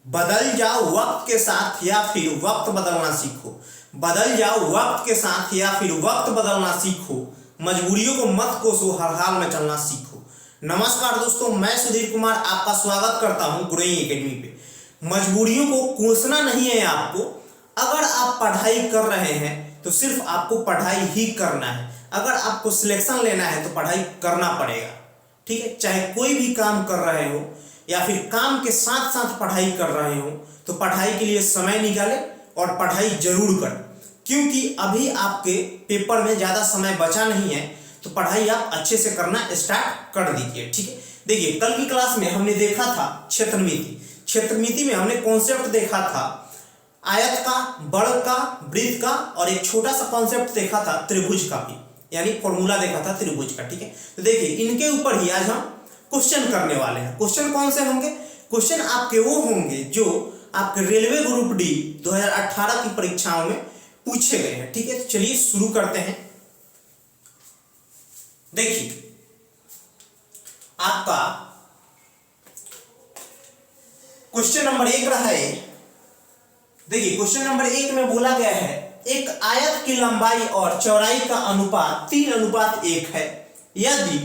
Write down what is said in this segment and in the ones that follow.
बदल जाओ वक्त के साथ या फिर वक्त बदलना सीखो। बदल जाओ वक्त के साथ या फिर वक्त बदलना सीखो। मजबूरियों को मत कोसो, हर हाल में चलना सीखो। नमस्कार दोस्तों, मैं सुधीर कुमार आपका स्वागत करता हूं ग्रोइंग एकेडमी पे। मजबूरियों को कोसना नहीं है आपको। अगर आप पढ़ाई कर रहे हैं तो सिर्फ आपको पढ़ाई ही करना है। अगर आपको सिलेक्शन लेना है तो पढ़ाई करना पड़ेगा, ठीक है। चाहे कोई भी काम कर रहे हो या फिर काम के साथ साथ पढ़ाई कर रहे हो तो पढ़ाई के लिए समय निकालें और पढ़ाई जरूर करें, क्योंकि अभी आपके पेपर में ज़्यादा समय बचा नहीं है। तो पढ़ाई आप अच्छे से करना स्टार्ट कर दीजिए, ठीक है। देखिए, कल की क्लास में हमने देखा था क्षेत्रमिति में हमने कॉन्सेप्ट देखा था आयत का, बढ़ का, वृत्त का, और एक छोटा सा कॉन्सेप्ट देखा था त्रिभुज का भी, यानी फॉर्मूला देखा था त्रिभुज का, ठीक है। तो देखिए, इनके ऊपर ही आज हम क्वेश्चन करने वाले हैं। क्वेश्चन कौन से होंगे? क्वेश्चन आपके वो होंगे जो आपके रेलवे ग्रुप डी 2018 की परीक्षाओं में पूछे गए हैं, ठीक है। तो चलिए शुरू करते हैं। देखिए, आपका क्वेश्चन नंबर 1 रहा है। देखिए, क्वेश्चन नंबर 1 में बोला गया है एक आयत की लंबाई और चौड़ाई का अनुपात 3:1 है। यदि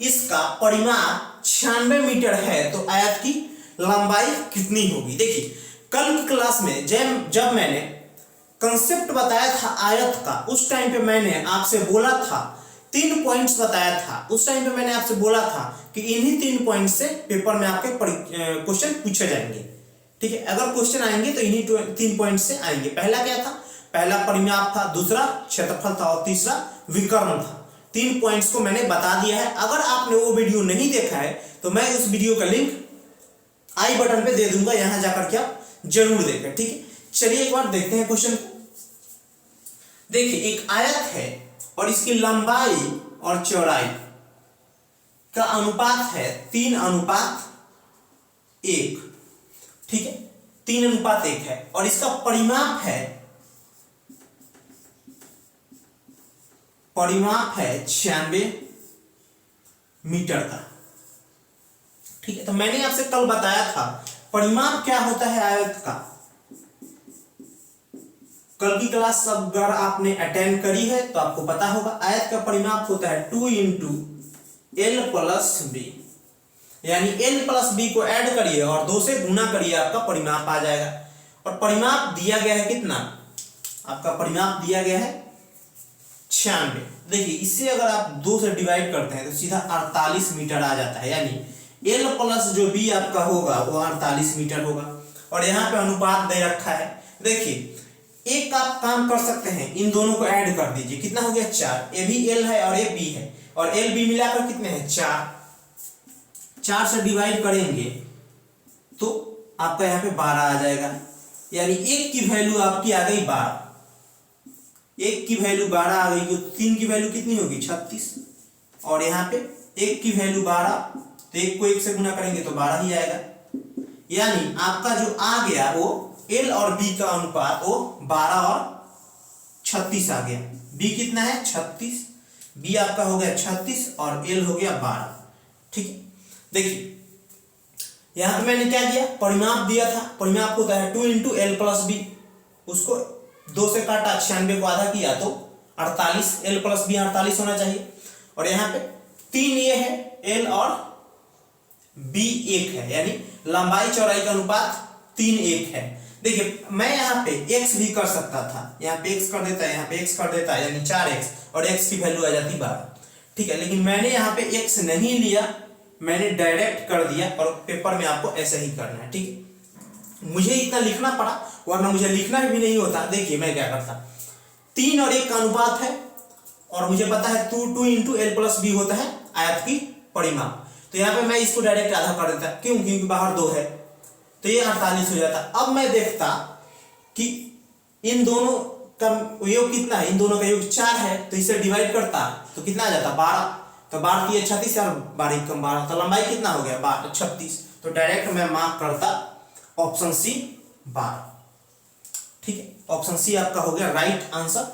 इसका परिमाप 96 मीटर है तो आयत की लंबाई कितनी होगी? देखिए, कल की क्लास में जब मैंने कंसेप्ट बताया था आयत का, उस टाइम पे मैंने आपसे बोला था 3 पॉइंट्स बताया था। उस टाइम पे मैंने आपसे बोला था कि इन्हीं 3 पॉइंट से पेपर में आपके क्वेश्चन पूछे जाएंगे, ठीक है। अगर क्वेश्चन आएंगे तो इन्हीं 3 पॉइंट से आएंगे। पहला क्या था? पहला परिमाप था, दूसरा क्षेत्रफल था और तीसरा विकर्ण था। 3 पॉइंट्स को मैंने बता दिया है। अगर आपने वो वीडियो नहीं देखा है तो मैं उस वीडियो का लिंक आई बटन पे दे दूंगा, यहां जाकर के आप जरूर देखें, ठीक है। चलिए एक बार देखते हैं क्वेश्चन को। देखिए, एक आयत है और इसकी लंबाई और चौड़ाई का अनुपात है 3:1, ठीक है। 3:1 है और इसका परिमाप है 96 मीटर का, ठीक है। तो मैंने आपसे कल बताया था परिमाप क्या होता है आयत का। कल की क्लास अगर आपने अटेंड करी है तो आपको पता होगा आयत का परिमाप होता है 2 × L + B, यानी L + B को ऐड करिए और 2 से गुना करिए, आपका परिमाप आ जाएगा। और परिमाप दिया गया है कितना? आपका परिमाप दिया गया है 96। देखिए, इससे अगर आप 2 से डिवाइड करते हैं तो सीधा 48 मीटर आ जाता है, यानी L + जो B आपका होगा वो 48 मीटर होगा। और यहाँ पे अनुपात दे रखा है। देखिए, एक आप काम कर सकते हैं, इन दोनों को ऐड कर दीजिए, कितना हो गया? 4। ये भी L है और ये B है, और L B मिलाकर कितने हैं? 4। 4 से डिवाइड करेंगे तो आपका यहाँ पे 12 आ जाएगा, यानी 1 की वैल्यू आपकी आ गई 12। 1 की वैल्यू 12 आ गई, 3 की वैल्यू कितनी होगी? 36, और यहाँ पे 1 की वैल्यू 12, तो 1 को 1 से गुना करेंगे तो 12 ही आएगा। यानी आपका जो आ गया वो L और B का अनुपात वो 12 और 36 आ गया। B कितना है? 36। B आपका हो गया 36 और L हो गया 12, ठीक है। देखिए, यहां पे मैंने क्या दिया? परिमाप दिया था। परिमाप होता है 2 × L + B, उसको 2 से काटा, 96 को आधा किया तो 48, L + B 48 होना चाहिए। और यहाँ पे 3 ये है, L और B 1 है, यानी लंबाई चौड़ाई का अनुपात 3:1 है। देखिए, मैं यहाँ पे x भी कर सकता था, यहाँ पे x कर देता है, यहाँ पे x कर देता है, यानी 4x, और x की वैल्यू आ जाती 12, ठीक है। लेकिन मैंने यहाँ पे x नहीं लिया, मैंने डायरेक्ट कर दिया, और पेपर में आपको ऐसे ही करना है, ठीक है। मुझे इतना लिखना पड़ा, वरना मुझे लिखना भी नहीं होता। देखिए, मैं क्या करता, 3 और 1 का अनुपात है, और मुझे पता है 2 × L + B होता है आयत की परिमाप। तो यहाँ पे मैं इसको डायरेक्ट आधा कर देता, क्यों? क्योंकि बाहर 2 है, तो ये 48 हो जाता। अब मैं देखता कि इन दोनों का योग कितना है, इन दोनों का योग 4 है, तो इसे डिवाइड करता तो कितना आ जाता? 12। तो 12 की 36 और 12 कम 12, तो लंबाई कितना हो गया? 36। तो डायरेक्ट मैं मार्क करता ऑप्शन सी 12, ठीक है। ऑप्शन सी आपका हो गया राइट आंसर,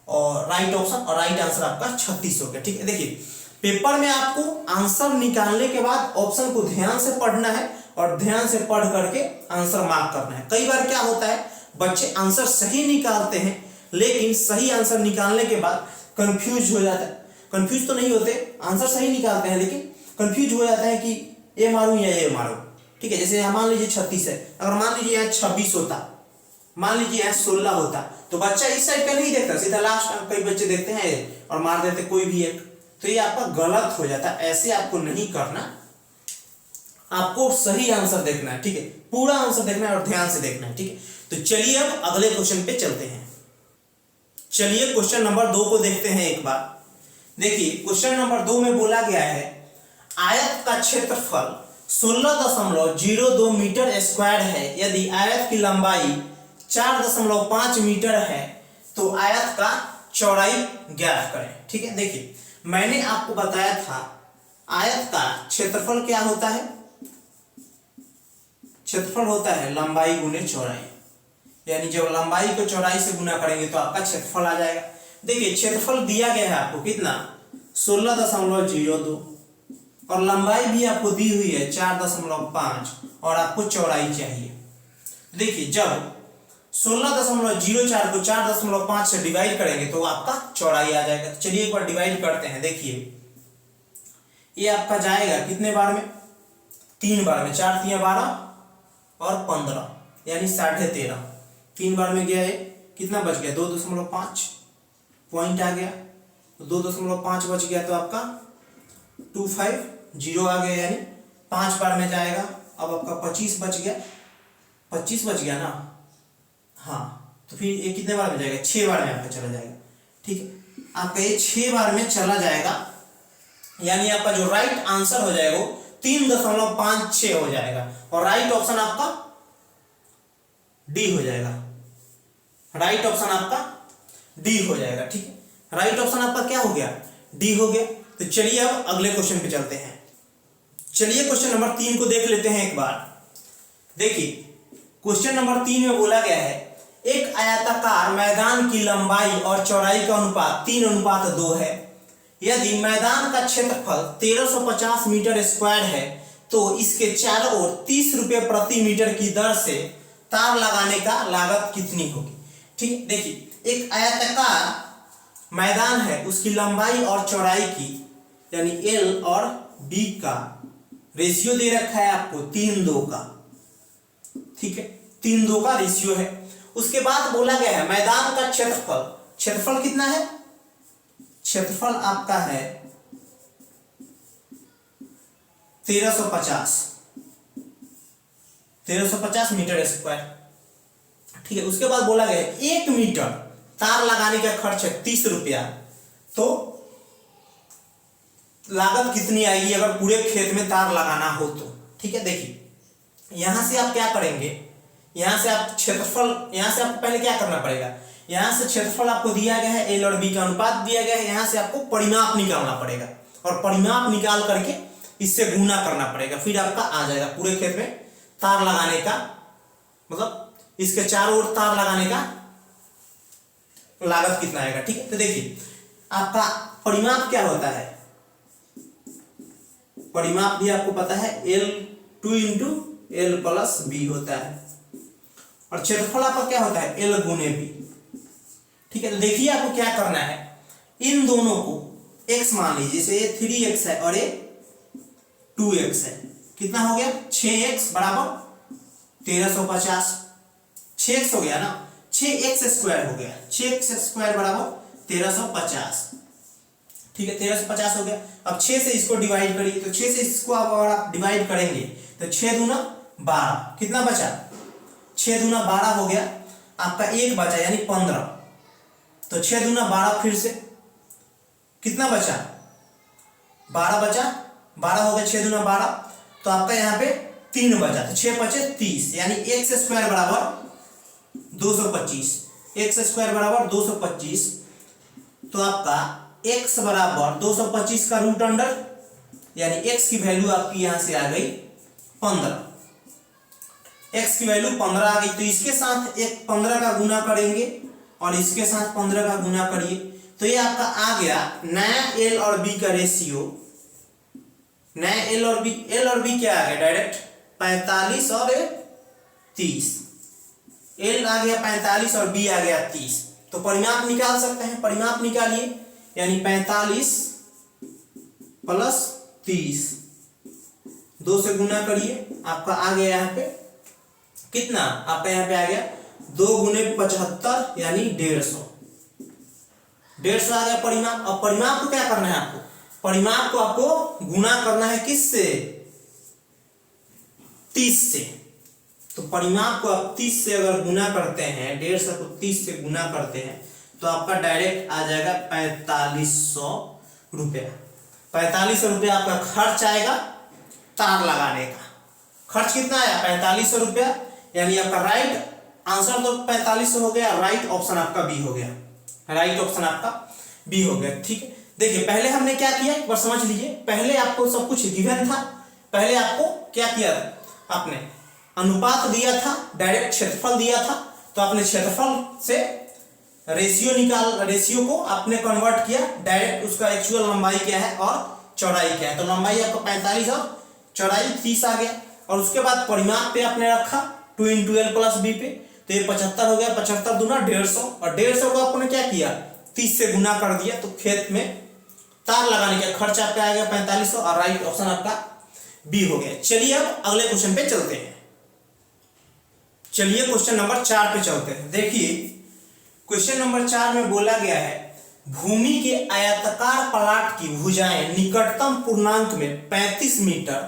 और राइट ऑप्शन, और राइट आंसर आपका 36 हो गया, ठीक है। देखिए, पेपर में आपको आंसर निकालने के बाद ऑप्शन को ध्यान से पढ़ना है और ध्यान से पढ़ करके आंसर मार्क करना है। कई बार क्या होता है, बच्चे आंसर सही निकालते हैं लेकिन सही आंसर निकालने के बाद कंफ्यूज हो जाता है। कंफ्यूज तो नहीं होते, आंसर सही निकालते हैं लेकिन कंफ्यूज हो जाता है कि ये मारूं या ये मारूं। ठीक है, जैसे मान लीजिए 36 है, अगर मान लीजिए यहाँ 26 होता, मान लीजिए यहाँ 16 होता, तो बच्चा इस साइड का नहीं देखता, सीधा लास्ट। कई बच्चे देखते हैं और मार देते कोई भी एक, तो ये आपका गलत हो जाता है। ऐसे आपको नहीं करना, आपको सही आंसर देखना है। ठीक है, पूरा आंसर देखना है और ध्यान से देखना है। ठीक है, तो चलिए अब अगले क्वेश्चन पे चलते हैं। चलिए क्वेश्चन नंबर 2 को देखते हैं एक बार। देखिए क्वेश्चन नंबर 2 में बोला गया है आयत का क्षेत्रफल 16.02 मीटर स्क्वायर है। यदि आयत की लंबाई 4.5 मीटर है तो आयत का चौड़ाई ज्ञात करें। ठीक है, देखिए मैंने आपको बताया था आयत का क्षेत्रफल क्या होता है, क्षेत्रफल होता है लंबाई गुने चौड़ाई, यानी जब लंबाई को चौड़ाई से गुना करेंगे तो आपका क्षेत्रफल आ जाएगा। देखिए क्षेत्रफल दिया गया है आपको कितना, 16.02 और लंबाई भी आपको दी हुई है 4.5 और आपको चौड़ाई चाहिए। देखिए जब 16.04 को 4.5 से डिवाइड करेंगे तो आपका चौड़ाई आ जाएगा। चलिए एक बार डिवाइड करते हैं। देखिए ये आपका जाएगा कितने बार में, 3 बार में, 4 3 12 और 15 यानी 13.5। 3 बार में गया है, कितना बच गया, 2.5 पॉइंट आ गया, 2.5 बच गया तो आपका 250 आ गया, यानी 5 बार में जाएगा। अब आपका 25 बच गया, 25 बच गया ना, हाँ, तो फिर ये कितने बार में जाएगा, 6 बार में आपका चला जाएगा। ठीक है, आपका ये 6 बार में चला जाएगा, यानी आपका जो राइट आंसर हो जाएगा वो 3.56 हो जाएगा और राइट ऑप्शन आपका डी हो जाएगा। राइट ऑप्शन आपका डी हो जाएगा। ठीक है, राइट ऑप्शन आपका क्या हो गया, डी हो गया। तो चलिए अब अगले क्वेश्चन पे चलते हैं। चलिए क्वेश्चन नंबर 3 को देख लेते हैं एक बार। देखिए क्वेश्चन नंबर 3 में बोला गया है एक आयताकार मैदान की लंबाई और चौड़ाई का अनुपात 3:2 है। यदि मैदान का क्षेत्रफल 1350 मीटर स्क्वायर है तो इसके चारों ओर 30 रुपये प्रति मीटर की दर से तार लगाने का लागत कितनी होगी। ठीक है, देखिए एक आयताकार मैदान है, उसकी लंबाई और चौड़ाई की यानी एल और बी का रेशियो दे रखा है आपको 3:2 का। ठीक है, 3:2 का रेशियो है। उसके बाद बोला गया है मैदान का क्षेत्रफल, क्षेत्रफल कितना है, क्षेत्रफल आपका है 1350 मीटर स्क्वायर। ठीक है, उसके बाद बोला गया है 1 मीटर तार लगाने का खर्च है 30 रुपया, तो लागत कितनी आएगी अगर पूरे खेत में तार लगाना हो तो। ठीक है, देखिए यहां से आप क्या करेंगे, यहां से आप क्षेत्रफल, यहां से आपको पहले क्या करना पड़ेगा, यहां से क्षेत्रफल आपको दिया गया है, एल और बी का अनुपात दिया गया है, यहां से आपको परिमाप निकालना पड़ेगा और परिमाप निकाल करके इससे गुना करना पड़ेगा, फिर आपका आ जाएगा पूरे खेत में तार लगाने का, मतलब इसके चारों ओर तार लगाने का लागत कितना आएगा। ठीक है, तो देखिए आपका परिमाप क्या होता है, परिमाप भी आपको पता है L2 × L+B होता है और क्षेत्रफल आपका क्या होता है L गुने B। ठीक है, तो देखिए आपको क्या करना है, इन दोनों को x मान लीजिए, जैसे ये 3x है और ये 2x है, कितना हो गया 6x बराबर 1350, 6x हो गया ना, 6x स्क्वायर हो गया, 6x स्क्वायर बराबर 1350। ठीक है, 1350 हो गया। अब 6 से इसको डिवाइड करिए, तो 6 से इसको अगर आप डिवाइड करेंगे तो 6 दूना 12, कितना बचा, 6 दूना 12 हो गया, आपका 1 बचा यानी 15, तो 6 दूना 12, फिर से कितना बचा, 12 बचा, 12 हो गया, 6 दूना 12, तो आपका यहाँ पे 3 बचा, तो 6 बचे 30, यानी x स्क्वायर बराबर 225, x स्क्वायर बराबर 225, तो आपका x बराबर 225 का रूट अंडर, यानी x की वैल्यू आपकी यहां से आ गई 15, x की वैल्यू 15 आ गई, तो इसके साथ एक 15 का गुना करेंगे और इसके साथ 15 का गुना करिए, तो ये आपका आ गया नया L और B का रेशियो, नया L और B क्या आ गया, डायरेक्ट 45 और 30, एल आ गया 45 और बी आ गया 30। तो परिमाप निकाल सकते हैं, परिमाप निकालिए, यानी 45 प्लस 30, 2 से गुना करिए, आपका आ गया यहाँ पे कितना, आपका यहाँ पे आ गया 2 गुने 75 यानी 150, 150 आ गया परिमाप। अब परिमाप को क्या करना है आपको, परिमाप को आपको गुना करना है किससे, 30 से। तो परिमाप को आप 30 से अगर गुना करते हैं, 150 को 30 से गुना करते हैं तो आपका डायरेक्ट आ जाएगा 4500 रुपया। 4500 रुपया आपका खर्च आएगा तार लगाने का। खर्च कितना आया, 4500 रुपया, यानी आपका राइट आंसर तो 4500 हो गया, राइट ऑप्शन आपका बी हो गया, राइट ऑप्शन आपका बी हो गया। ठीक है, देखिए पहले हमने क्या किया एक बार समझ लीजिए। पहले आपको सब कुछ गिवन था, पहले आपको क्या किया, आपने अनुपात दिया था, डायरेक्ट क्षेत्रफल दिया था, तो आपने क्षेत्रफल से रेशियो को आपने कन्वर्ट किया डायरेक्ट, उसका एक्चुअल लंबाई क्या है और चौड़ाई क्या है। तो लंबाई आपका 45 और चौड़ाई 30 आ गया। और उसके बाद परिमाप पे आपने रखा 2 × l + b पे, तो ये 75 हो गया, 75 दूना 150, और 150 को आपने क्या किया 30 से गुना कर दिया। तो खेत में तार लगाने का खर्च आपका आ गया 4500 और राइट ऑप्शन आपका बी हो गया। चलिए अब अगले क्वेश्चन पे चलते हैं। चलिए क्वेश्चन नंबर 4 पे चलते हैं। देखिए क्वेश्चन नंबर 4 में बोला गया है भूमि के आयताकार प्लाट की भुजाएं निकटतम पूर्णांक में 35 मीटर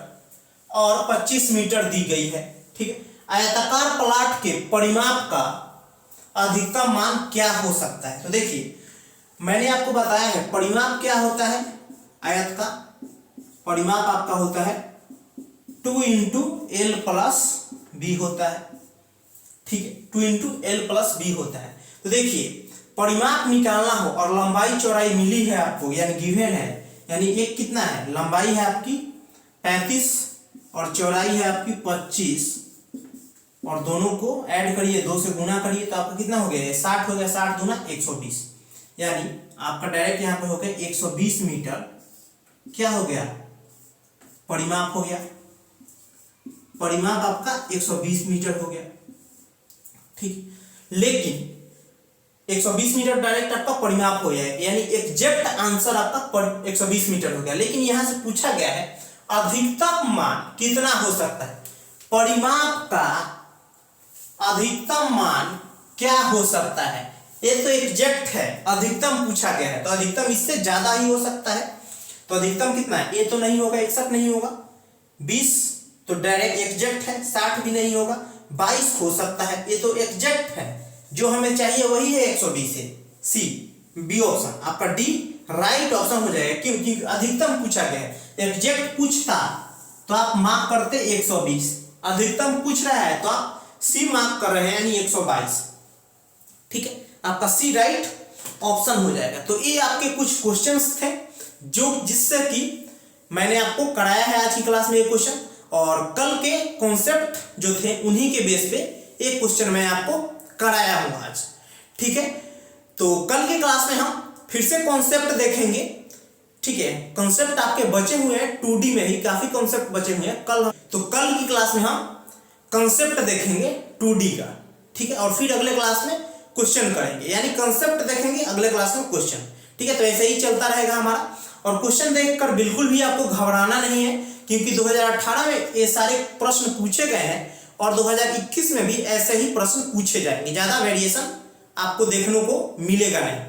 और 25 मीटर दी गई है। ठीक है, आयताकार प्लाट के परिमाप का अधिकतम मान क्या हो सकता है। तो देखिए मैंने आपको बताया है परिमाप क्या होता है, आयत का परिमाप आपका होता है 2 × l + b होता है। ठीक है, 2 × l + b होता है। तो देखिए परिमाप निकालना हो और लंबाई चौड़ाई मिली है आपको, यानी गिवन है, यानी एक कितना है, लंबाई है आपकी 35 और चौड़ाई है आपकी 25, और दोनों को ऐड करिए, 2 से गुना करिए, तो आपका कितना हो गया, 60 हो गया, 60 दूना 120, यानी आपका डायरेक्ट यहाँ पे हो गया 120 मीटर क्या हो गया, परिमाप हो गया, परिमाप आपका 120 मीटर हो गया। ठीक, लेकिन 120 मीटर डायरेक्ट आपका परिमाप हो जाएगा, यानी एग्जैक्ट आंसर आपका 120 मीटर हो गया। लेकिन यहां से पूछा गया है अधिकतम मान कितना हो सकता है, परिमाप का अधिकतम मान क्या हो सकता है। ये तो एग्जैक्ट है, अधिकतम पूछा गया है, तो अधिकतम इससे ज्यादा ही हो सकता है। तो अधिकतम कितना है, ये तो नहीं होगा, 61 नहीं होगा, 20 तो डायरेक्ट एग्जैक्ट है, 60 भी नहीं होगा, 22 हो सकता है, ये तो एग्जैक्ट है। जो हमें चाहिए वही है 120 है, सी बी ऑप्शन आपका डी राइट ऑप्शन हो जाएगा। क्योंकि अधिकतम पूछा गया है, एग्जैक्ट पूछता तो आप मार्क करते 120, अधिकतम पूछ रहा है तो आप सी मार्क कर रहे हैं यानी 122। ठीक है, आपका सी राइट ऑप्शन हो जाएगा। तो ये आपके कुछ क्वेश्चंस थे जो जिससे कि मैंने आपको कराया है आज की क्लास में ये क्वेश्चन, और कल के कॉन्सेप्ट जो थे उन्हीं के बेस पे एक क्वेश्चन मैं आपको कराया हूं आज। ठीक है, तो कल की क्लास में हम फिर से कॉन्सेप्ट देखेंगे। ठीक है, कॉन्सेप्ट आपके बचे हुए हैं 2D में ही, काफी कॉन्सेप्ट बचे हुए हैं। कल की क्लास में हम कॉन्सेप्ट देखेंगे 2D का। ठीक है, और फिर अगले क्लास में क्वेश्चन करेंगे, यानी कॉन्सेप्ट देखेंगे अगले क्लास में क्वेश्चन। ठीक है, तो ऐसे ही चलता रहेगा हमारा। और क्वेश्चन देखकर बिल्कुल भी आपको घबराना नहीं है, क्योंकि 2018 में ये सारे प्रश्न पूछे गए हैं और 2021 में भी ऐसे ही प्रश्न पूछे जाएंगे, ज्यादा वेरिएशन आपको देखने को मिलेगा नहीं।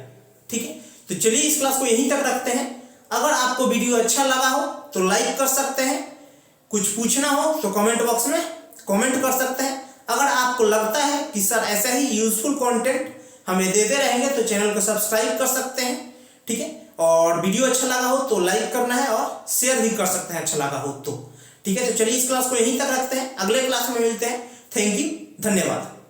ठीक है, तो चलिए इस क्लास को यहीं तक रखते हैं। अगर आपको वीडियो अच्छा लगा हो तो लाइक कर सकते हैं, कुछ पूछना हो तो कमेंट बॉक्स में कमेंट कर सकते हैं। अगर आपको लगता है कि सर ऐसा ही यूजफुल कंटेंट हमें देते रहेंगे तो चैनल को सब्सक्राइब कर सकते हैं। ठीक है, और वीडियो अच्छा लगा हो तो लाइक करना है और शेयर भी कर सकते हैं अच्छा लगा हो तो। ठीक है, तो चलिए इस क्लास को यहीं तक रखते हैं, अगले क्लास में मिलते हैं। थैंक यू, धन्यवाद।